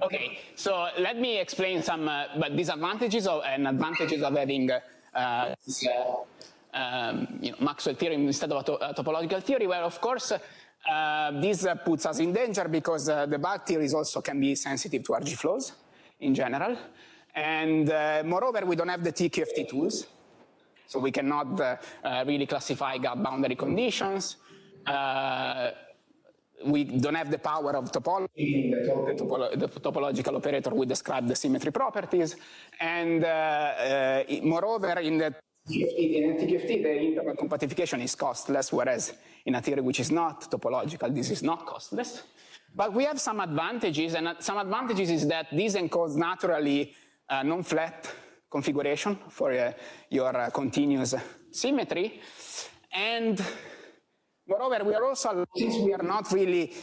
Okay, so let me explain some disadvantages and advantages of having Maxwell theory instead of a topological theory, where of course this puts us in danger because the bulk theories also can be sensitive to RG flows in general. And moreover, we don't have the TQFT tools, so we cannot really classify gap boundary conditions. We don't have the power of topology. The topological operator will describe the symmetry properties. And moreover, in the TQFT, the interval compactification is costless, whereas in a theory which is not topological, this is not costless. But we have some advantages, and some advantages is that this encodes naturally non-flat configuration for your continuous symmetry. And moreover, we are also, since we are not really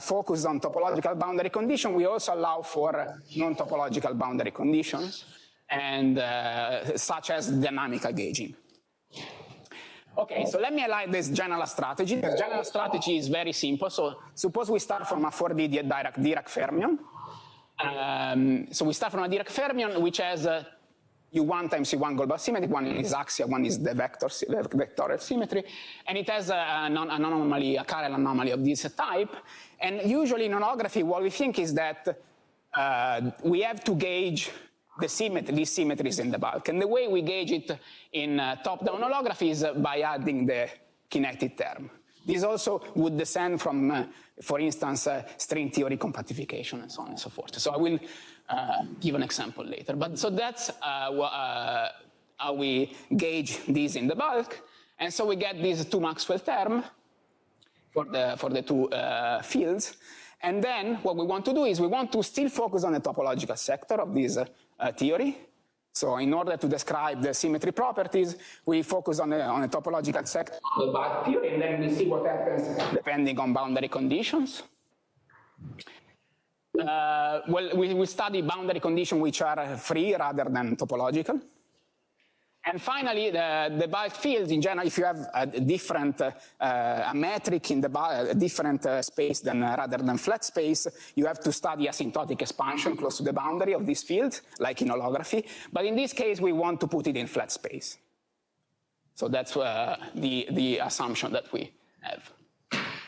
focused on topological boundary condition, we also allow for non-topological boundary conditions, and such as dynamical gauging. Okay, so let me highlight this general strategy. The general strategy is very simple. So suppose we start from a 4D Dirac fermion. So we start from a Dirac fermion which has U1 times U1 global symmetry. One is axial, one is the vectorial symmetry, and it has an anomaly, a chiral anomaly of this type. And usually in holography, what we think is that we have to gauge the symmetry, these symmetries in the bulk. And the way we gauge it in top-down holography is by adding the kinetic term. This also would descend from, for instance, string theory compactification and so on and so forth. So I will give an example later. But so that's how we gauge these in the bulk. And so we get these two Maxwell terms for the two fields. And then what we want to do is we want to still focus on the topological sector of this theory. So in order to describe the symmetry properties, we focus on a topological sector of the bulk theory, and then we see what happens depending on boundary conditions. Well, we study boundary conditions which are free rather than topological. And finally, the bulk fields in general, if you have a different a metric in the different space rather than flat space, you have to study asymptotic expansion close to the boundary of this field, like in holography. But in this case, we want to put it in flat space. So that's the assumption that we have.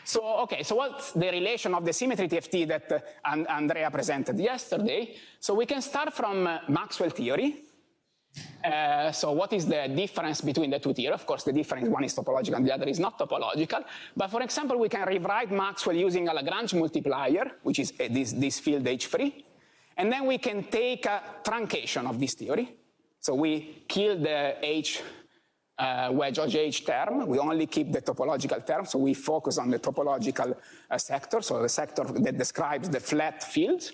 So, okay, so what's the relation of the symmetry TFT that Andrea presented yesterday? So we can start from Maxwell theory. So what is the difference between the two theories? Of course, the difference, one is topological and the other is not topological. But for example, we can rewrite Maxwell using a Lagrange multiplier, which is this field H3. And then we can take a truncation of this theory. So we kill the H wedge H term. We only keep the topological term. So we focus on the topological sector, so the sector that describes the flat fields.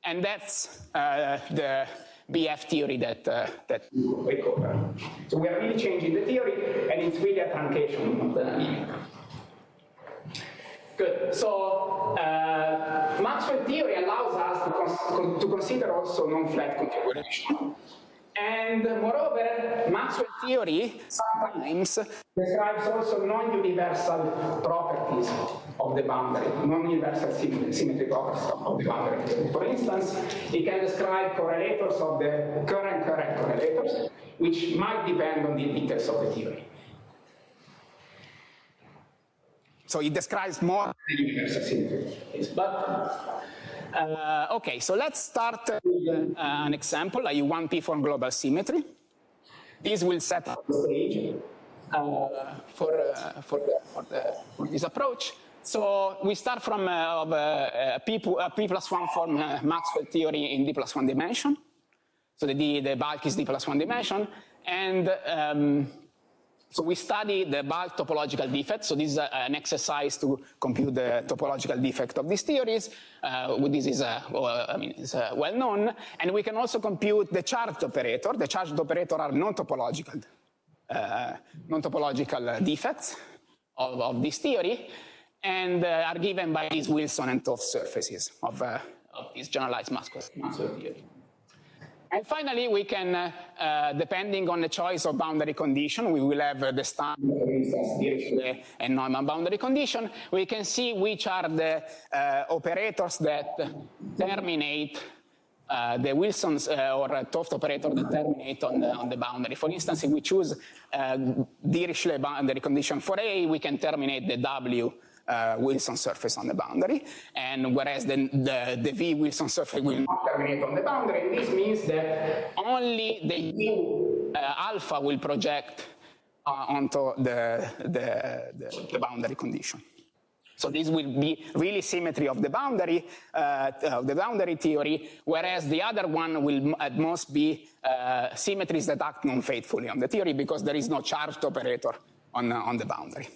And that's the BF theory that we cover. So we are really changing the theory, and it's really a truncation of the dynamic. Good. So Maxwell theory allows us to consider also non-flat configuration. And moreover, Maxwell theory sometimes describes also non-universal properties of the boundary, non-universal symmetry properties of the boundary. For instance, it can describe correlators of the current correlators, which might depend on the details of the theory. So it describes more than universal symmetry. But okay, so let's start with an example, a U1P for global symmetry. This will set up the stage for this approach. So we start from a P plus 1 form Maxwell theory in D plus 1 dimension. So the bulk is D plus 1 dimension. And so we study the bulk topological defect. So this is an exercise to compute the topological defect of these theories. This is well known. And we can also compute the charged operator. The charged operator are non-topological defects of this theory, and are given by these Wilson and Toth surfaces of this generalized Maxwell theory. And finally, we can, depending on the choice of boundary condition, we will have the standard instance, Dirichlet and Neumann boundary condition, we can see which are the operators that terminate the Wilson's or Toft operator that terminate on the boundary. For instance, if we choose Dirichlet boundary condition for A, we can terminate the W Wilson surface on the boundary, and whereas the V Wilson surface will not terminate on the boundary. And this means that only the U alpha will project onto the boundary condition. So this will be really symmetry of the boundary theory, whereas the other one will at most be symmetries that act non-faithfully on the theory because there is no charged operator on the boundary.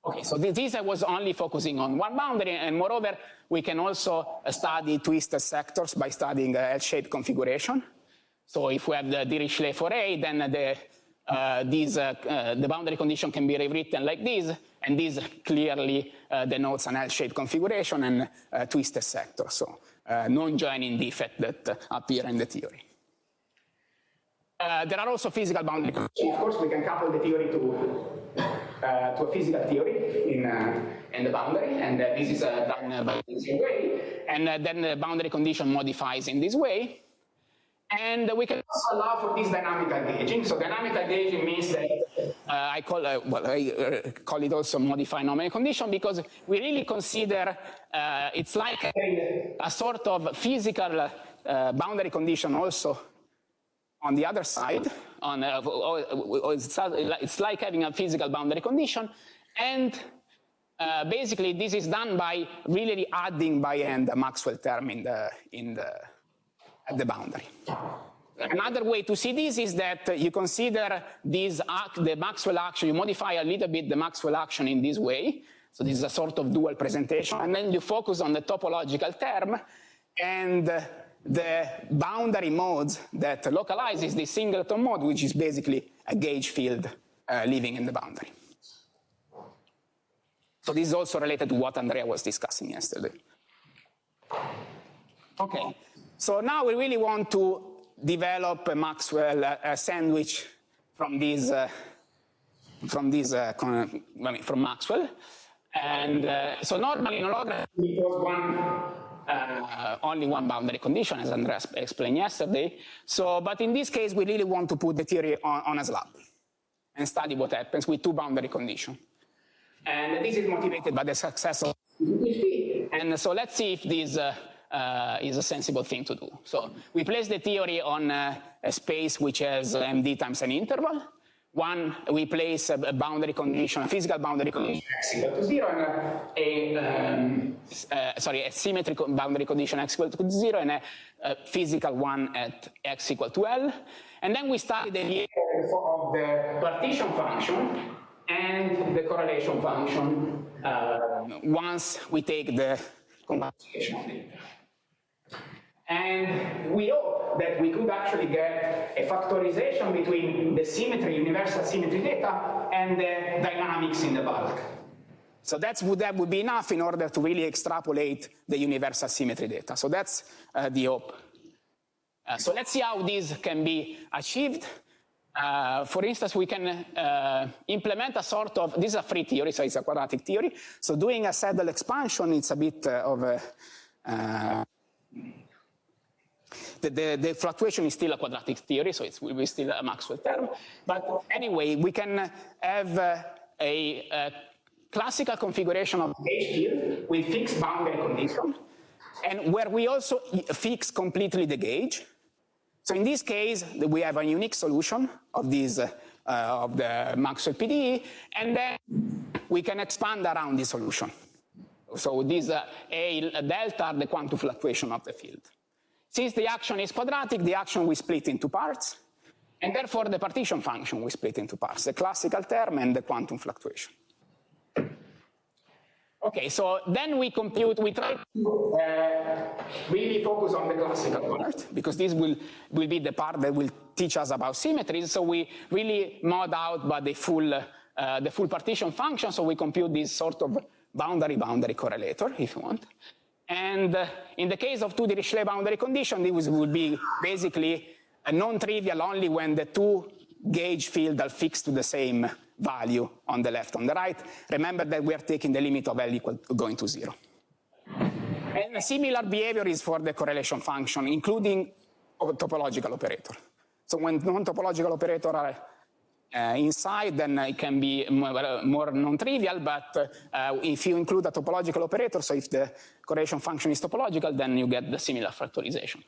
Okay, so this I was only focusing on one boundary, and moreover, we can also study twisted sectors by studying L-shaped configuration. So if we have the Dirichlet for A, then the boundary condition can be rewritten like this, and this clearly denotes an L-shaped configuration and twisted sector, so non-joining defect that appear in the theory. There are also physical boundary conditions. Of course, we can couple the theory to a physical theory in the boundary, and this is done by this way, and then the boundary condition modifies in this way. And we can also allow for this dynamical gauging. So dynamical gauging means that I call it also modified nominal condition, because we really consider it's like a sort of physical boundary condition also on the other side. It's like having a physical boundary condition, and basically this is done by really adding by hand a Maxwell term at the boundary. Another way to see this is that you consider the Maxwell action, you modify a little bit the Maxwell action in this way. So this is a sort of dual presentation, and then you focus on the topological term and the boundary modes that localizes the singleton mode, which is basically a gauge field living in the boundary. So this is also related to what Andrea was discussing yesterday. Okay, so now we really want to develop a Maxwell sandwich from Maxwell, and so normally in holography we pose only one boundary condition, as Andrea explained yesterday. So, but in this case, we really want to put the theory on a slab and study what happens with two boundary conditions. And this is motivated by the success of PhD. And so let's see if this is a sensible thing to do. So we place the theory on a space which has MD times an interval. One, we place a boundary condition, a physical boundary condition x equal to 0, and a symmetry boundary condition x equal to 0, and a physical one at x equal to L. And then we study the behavior of the partition function and the correlation function once we take the computational data. And we hope that we could actually get a factorization between the symmetry, universal symmetry data, and the dynamics in the bulk. So that would be enough in order to really extrapolate the universal symmetry data. So that's the hope. So let's see how this can be achieved. For instance, we can implement a sort of, this is a free theory, so it's a quadratic theory. So doing a saddle expansion, it's a bit of a, the fluctuation is still a quadratic theory, so it will be still a Maxwell term. But anyway, we can have a classical configuration of gauge field with fixed boundary condition, and where we also fix completely the gauge. So in this case, we have a unique solution of this of the Maxwell PDE, and then we can expand around the solution. So these A delta are the quantum fluctuation of the field. Since the action is quadratic, the action we split into parts, and therefore the partition function we split into parts, the classical term and the quantum fluctuation. Okay, so then we compute, we try to really focus on the classical part, because this will be the part that will teach us about symmetries. So we really mod out by the full partition function, so we compute this sort of boundary correlator, if you want. And in the case of two Dirichlet boundary condition, this would be basically a non-trivial only when the two gauge fields are fixed to the same value on the left, on the right. Remember that we are taking the limit of L equal going to 0. And a similar behavior is for the correlation function, including topological operator. So when non-topological operator are inside, then it can be more non-trivial, but if you include a topological operator, so if the correlation function is topological, then you get the similar factorization.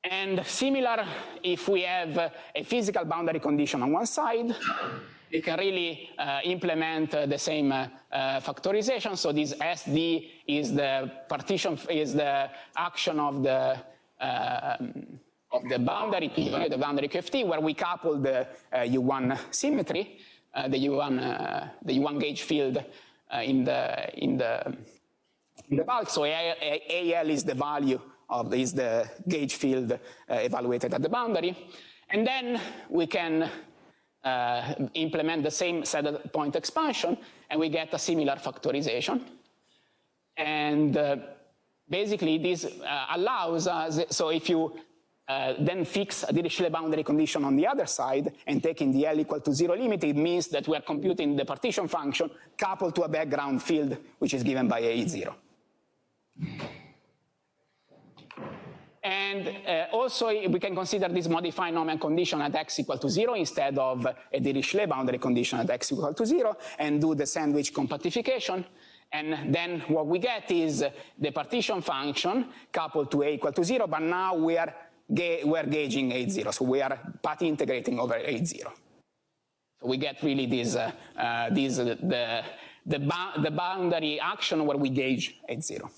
And similar, if we have a physical boundary condition on one side, we can really implement the same factorization. So this SD is the partition, is the action of the boundary, the boundary QFT, where we couple the U1 symmetry, the U1 gauge field in the bulk. So AL is the value of the gauge field evaluated at the boundary, and then we can implement the same set point expansion, and we get a similar factorization. And basically, this allows us. So if you then fix a Dirichlet boundary condition on the other side and taking the L equal to 0 limit, it means that we are computing the partition function coupled to a background field which is given by A0. And also we can consider this modified Neumann condition at x equal to 0 instead of a Dirichlet boundary condition at x equal to 0, and do the sandwich compactification. And then what we get is the partition function coupled to A equal to 0, but now we're gauging A0, so we are path integrating over A0. So we get really this, the boundary action where we gauge A0.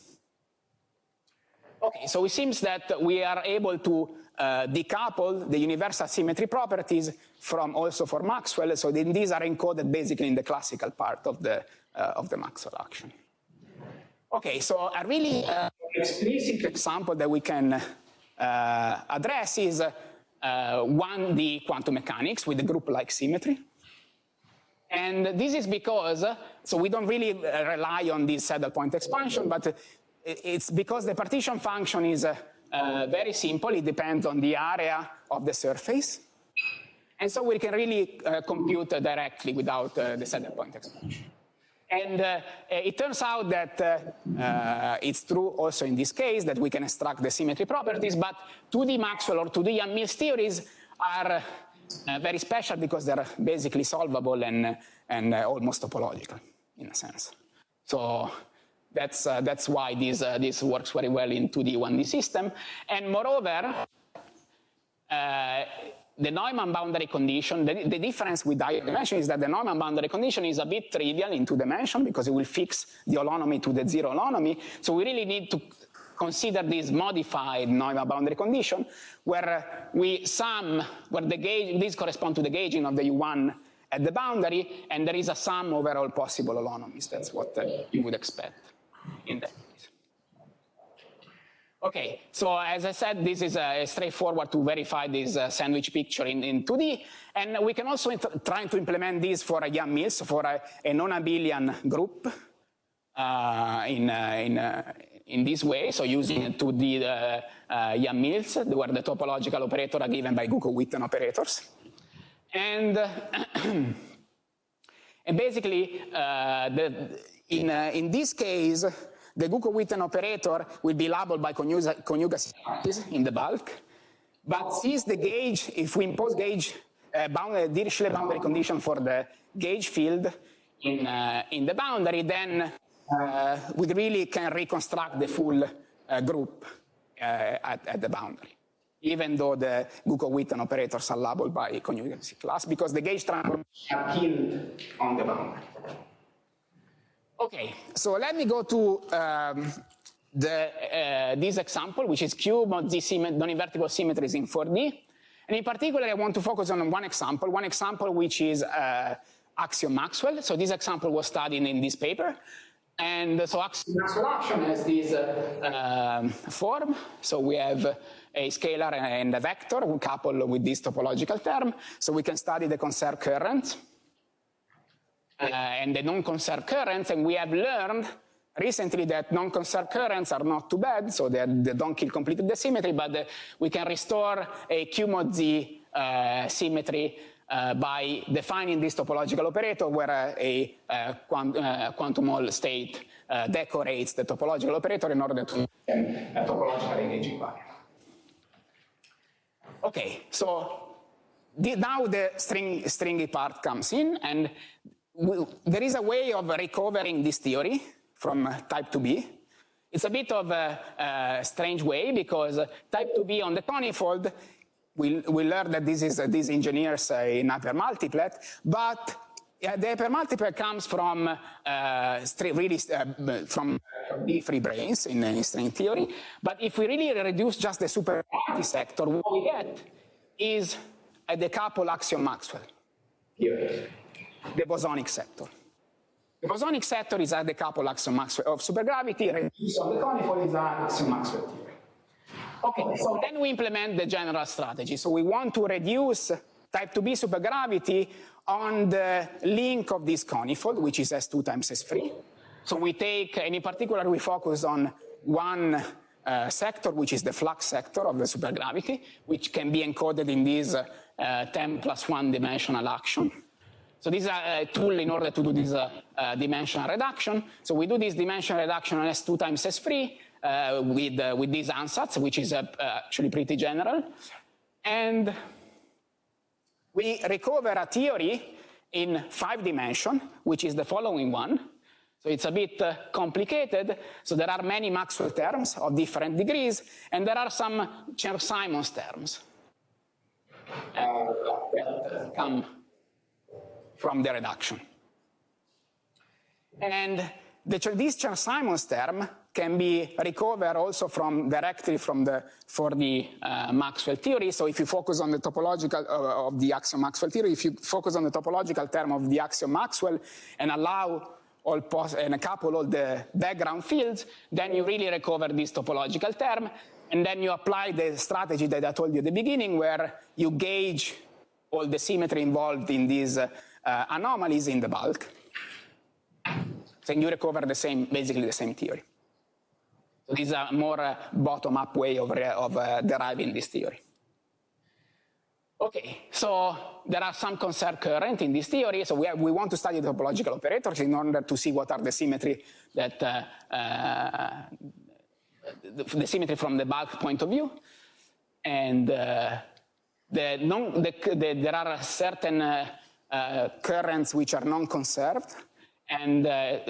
Okay, so it seems that we are able to decouple the universal symmetry properties from also for Maxwell, so then these are encoded basically in the classical part of the Maxwell action. Okay, so a really explicit example that we can address is 1D quantum mechanics with a group-like symmetry. And this is because, so we don't really rely on this saddle point expansion, but it's because the partition function is very simple. It depends on the area of the surface. And so we can really compute directly without the saddle point expansion. And it turns out that it's true also in this case that we can extract the symmetry properties, but 2D Maxwell or 2D Yang-Mills theories are very special because they're basically solvable and almost topological in a sense. So that's why this works very well in 2D 1D system. And moreover, the Neumann boundary condition, the difference with higher dimension is that the Neumann boundary condition is a bit trivial in 2 dimensions because it will fix the holonomy to the 0 holonomy. So we really need to consider this modified Neumann boundary condition where we sum, where the gauge, these correspond to the gauging of the U1 at the boundary, and there is a sum over all possible holonomies. That's what you would expect in that case. Okay, so as I said, this is straightforward to verify this sandwich picture in 2D, and we can also try to implement this for a Yang-Mills, for a non-abelian group in this way, so using 2D Yang-Mills, where the topological operators are given by Guco-Witten operators. And, and basically, in this case, the Guco-Witten operator will be labeled by conjugacy in the bulk. But since the gauge, if we impose gauge Dirichlet boundary condition for the gauge field in the boundary, then we really can reconstruct the full group at the boundary, even though the Guco-Witten operators are labeled by conjugacy class, because the gauge transformations are killed on the boundary. Okay, so let me go to this example, which is cube of these non-invertible symmetries in 4D. And in particular, I want to focus on one example which is axiom Maxwell. So this example was studied in this paper. And so axiom Maxwell action has this form. So we have a scalar and a vector coupled with this topological term. So we can study the conserved currents and the non-conserved currents, and we have learned recently that non-conserved currents are not too bad, so they don't kill completely the symmetry, but we can restore a Q mod Z symmetry by defining this topological operator where a quantum Hall state decorates the topological operator in order to a topological engaging variable. Okay, so now the stringy part comes in, and there is a way of recovering this theory from type 2b. It's a bit of a strange way because type 2b on the conifold, we learned that these engineers in hypermultiplet, but the hypermultiplet comes from from D-free branes in string theory. But if we really reduce just the supergravity sector, what we get is a decoupled axiom Maxwell theory, the bosonic sector. The bosonic sector is a decoupled axiom Maxwell of supergravity, reduced on the conifold is an axiom Maxwell theory. Okay, so then we implement the general strategy. So we want to reduce type 2b supergravity on the link of this conifold, which is S2 times S3. So we take, and in particular, we focus on one sector, which is the flux sector of the supergravity, which can be encoded in this 10+1 dimensional action. So this is a tool in order to do this dimensional reduction. So we do this dimensional reduction on S2 times S3 with these ansatz, which is actually pretty general. And we recover a theory in 5 dimensions, which is the following one. So it's a bit complicated. So there are many Maxwell terms of different degrees, and there are some Chern-Simons terms that come from the reduction. And this Chern-Simons term can be recovered also directly from the Maxwell theory. So if you focus on the topological of the axiom Maxwell theory, if you focus on the topological term of the axiom Maxwell and allow and couple all the background fields, then you really recover this topological term, and then you apply the strategy that I told you at the beginning, where you gauge all the symmetry involved in these anomalies in the bulk. So you recover basically the same theory. So this is a more bottom-up way of deriving this theory. Okay, so there are some conserved current in this theory. So we want to study the topological operators in order to see what are the symmetry that the symmetry from the bulk point of view, and there are certain currents which are non-conserved. And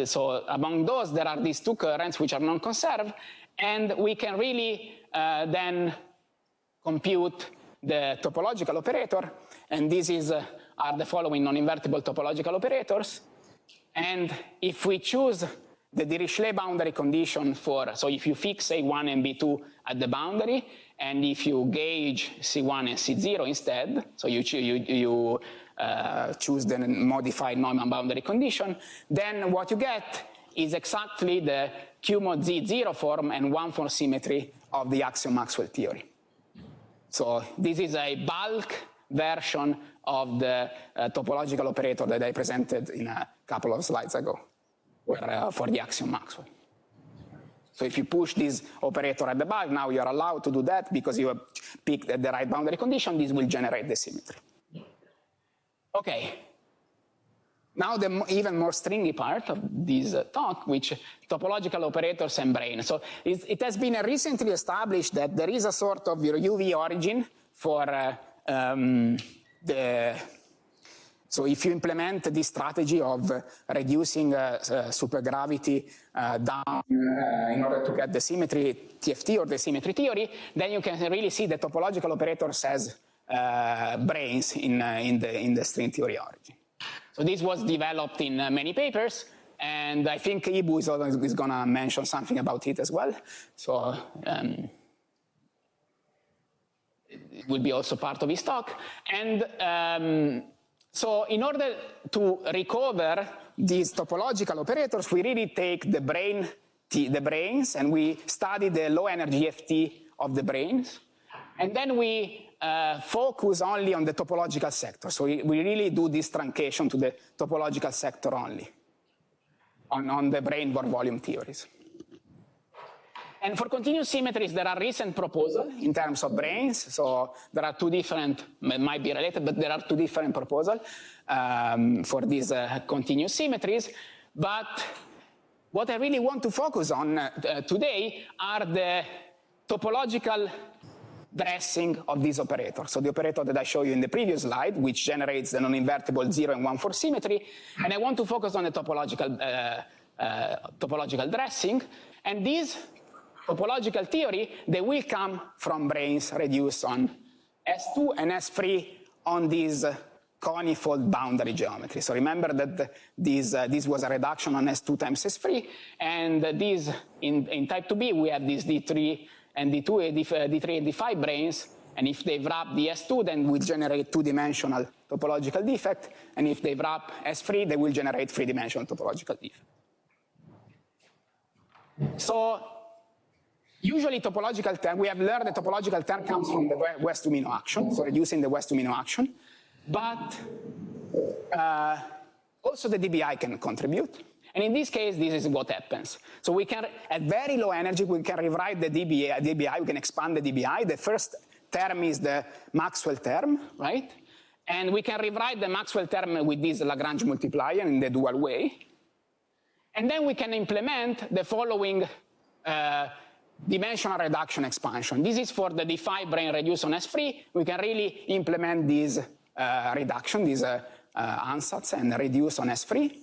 so among those, there are these 2 currents which are non-conserved, and we can really then compute the topological operator, and these are the following non-invertible topological operators. And if we choose the Dirichlet boundary condition so if you fix A1 and B2 at the boundary, and if you gauge C1 and C0 instead, so you choose the modified Neumann boundary condition, then what you get is exactly the Q mod Z0 form and 1-4 symmetry of the axiom Maxwell theory. So this is a bulk version of the topological operator that I presented in a couple of slides ago for the axiom Maxwell. So if you push this operator at the bulk, now you're allowed to do that because you have picked the right boundary condition. This will generate the symmetry. Okay, now the even more stringy part of this talk, which topological operators and brane. So it has been recently established that there is a sort of UV origin for so if you implement this strategy of reducing supergravity down in order to get the symmetry TFT or the symmetry theory, then you can really see the topological operators as branes in the string theory origin. So this was developed in many papers, and I think Ibu is going to mention something about it as well. So it will be also part of his talk. And so in order to recover these topological operators, we really take the branes, and we study the low energy FT of the branes, and then we focus only on the topological sector. So we really do this truncation to the topological sector only, on the brane-Bohr volume theories. And for continuous symmetries, there are recent proposals in terms of branes. So there are two different, might be related, but there are two different proposals for these continuous symmetries. But what I really want to focus on today are the topological dressing of this operator. So the operator that I showed you in the previous slide, which generates the non-invertible 0 and 1 for symmetry. And I want to focus on the topological dressing. And this topological theory, they will come from branes reduced on S2 and S3 on this conifold boundary geometry. So remember that this was a reduction on S2 times S3, and this in type 2b we have these D3 and D3 and D5 branes, and if they wrap the S2, then we generate two-dimensional topological defect, and if they wrap S3, they will generate three-dimensional topological defect. So usually topological term, we have learned that topological term comes from the West-Umino action, so reducing the West-Umino action. But also the dBi can contribute. And in this case, this is what happens. So we can, at very low energy, we can rewrite the dBi, we can expand the dBi. The first term is the Maxwell term, right? And we can rewrite the Maxwell term with this Lagrange multiplier in the dual way. And then we can implement the following dimensional reduction expansion. This is for the D5 brane reduced on S3. We can really implement this reduction, these ansatz, and reduce on S3.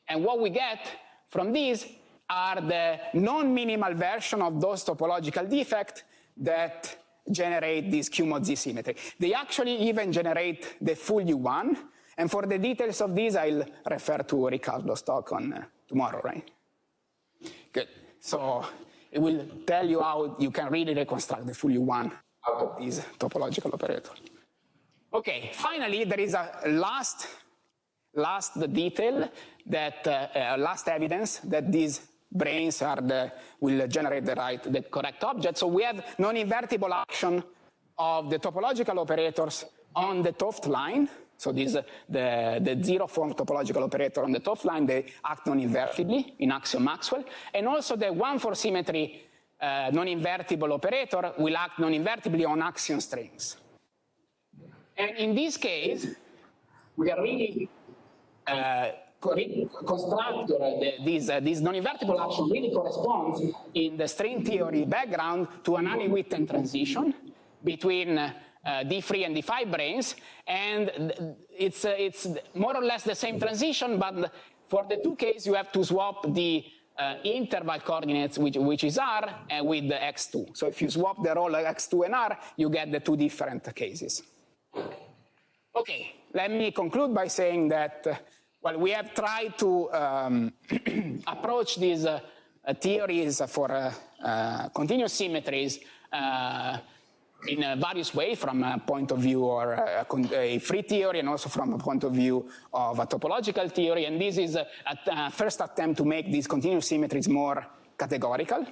And what we get from these are the non-minimal version of those topological defects that generate this Q mod Z symmetry. They actually even generate the full U1. And for the details of this, I'll refer to Riccardo's talk on tomorrow, right? Good. So it will tell you how you can really reconstruct the full U1 out of this topological operator. Okay, finally, there is a last detail that, last evidence that these branes will generate the correct object. So we have non-invertible action of the topological operators on the Toft line. So this, the zero form topological operator on the Toft line, they act non-invertibly in axiom Maxwell. And also the 1 for symmetry non-invertible operator will act non-invertibly on axiom strings. And in this case, we are really construct this non-invertible action really corresponds in the string theory background to an Haney-Witten transition between D3 and D5 branes, and it's more or less the same transition, but for the two cases you have to swap the interval coordinates, which is R, with the X2. So if you swap the role X2 and R, you get the two different cases. Okay, let me conclude by saying that, well, we have tried to approach these theories for continuous symmetries in various ways, from a point of view or a free theory, and also from a point of view of a topological theory. And this is a first attempt to make these continuous symmetries more categorical.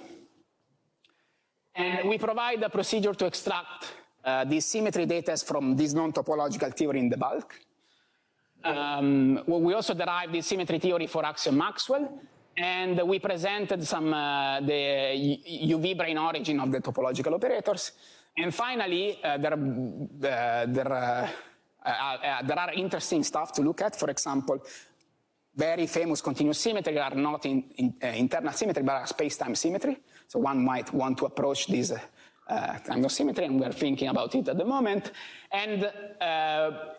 And we provide a procedure to extract these symmetry data from this non-topological theory in the bulk. We also derived this symmetry theory for axiom Maxwell, and we presented some the UV brane origin of the topological operators. And finally, there are interesting stuff to look at. For example, very famous continuous symmetry are not internal symmetry, but are space-time symmetry. So one might want to approach this kind of symmetry, and we're thinking about it at the moment. And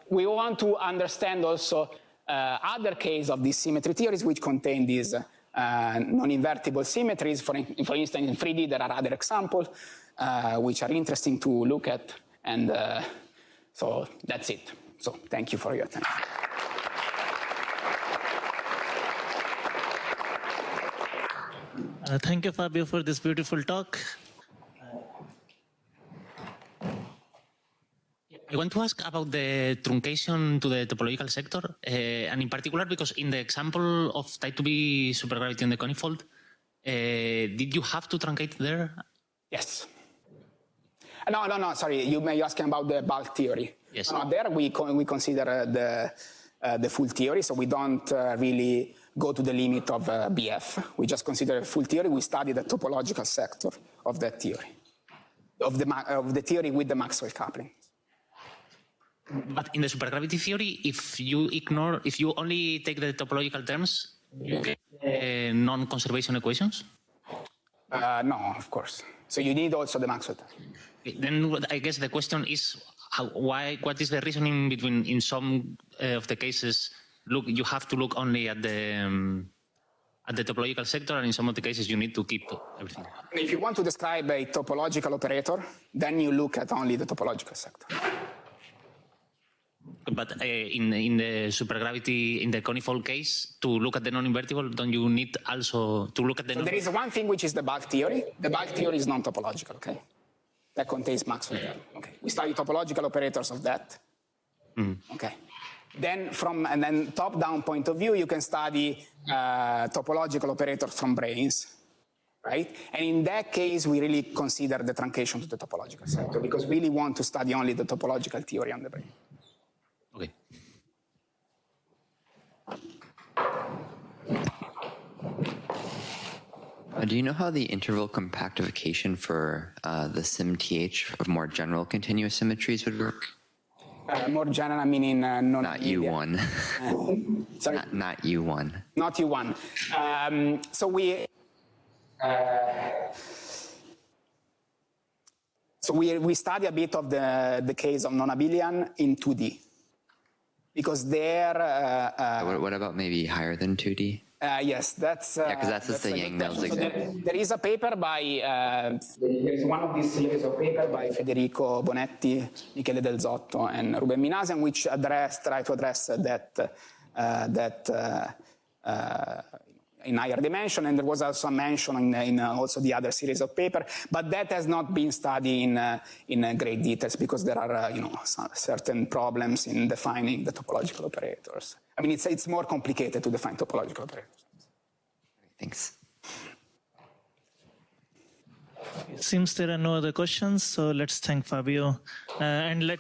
we want to understand also other cases of these symmetry theories which contain these non-invertible symmetries. For instance, in 3D, there are other examples which are interesting to look at. And so that's it. So thank you for your attention. Thank you, Fabio, for this beautiful talk. I want to ask about the truncation to the topological sector, and in particular because in the example of type 2b supergravity on the conifold, did you have to truncate there? Yes. No, sorry, you're asking about the bulk theory. Yes. There we consider the full theory, so we don't really go to the limit of BF. We just consider a full theory. We study the topological sector of that theory, of the theory with the Maxwell coupling. But in the supergravity theory, if you only take the topological terms, you get non-conservation equations? No, of course. So you need also the Maxwell term. Then I guess the question is, what is the reasoning between, in some of the cases, you have to look only at the topological sector, and in some of the cases you need to keep everything? If you want to describe a topological operator, then you look at only the topological sector. But in the supergravity, in the conifold case, to look at the non-invertible, don't you need also to look at the... So there is one thing which is the bulk theory. The bulk theory is non-topological, okay? That contains Maxwell term. Okay. We study topological operators of that. Okay. Then from then top-down point of view, you can study topological operators from branes, right? And in that case, we really consider the truncation to the topological sector because we really want to study only the topological theory on the brane. Okay. Do you know how the interval compactification for the SymTH of more general continuous symmetries would work? More general meaning not U1. Sorry? Not U1. Not U1. So we study a bit of the case of non-abelian in 2D. Because there... what about maybe higher than 2D? Yes, that's... yeah, because that's the Yang-Mills example. There is a paper by... there is one of these series of papers by Federico Bonetti, Michele Del Zotto, and Ruben Minasian, which try to address that in higher dimension, and there was also a mention in also the other series of papers, but that has not been studied in great details because there are certain problems in defining the topological operators. I mean, it's more complicated to define topological operators. Thanks. It seems there are no other questions, so let's thank Fabio and let.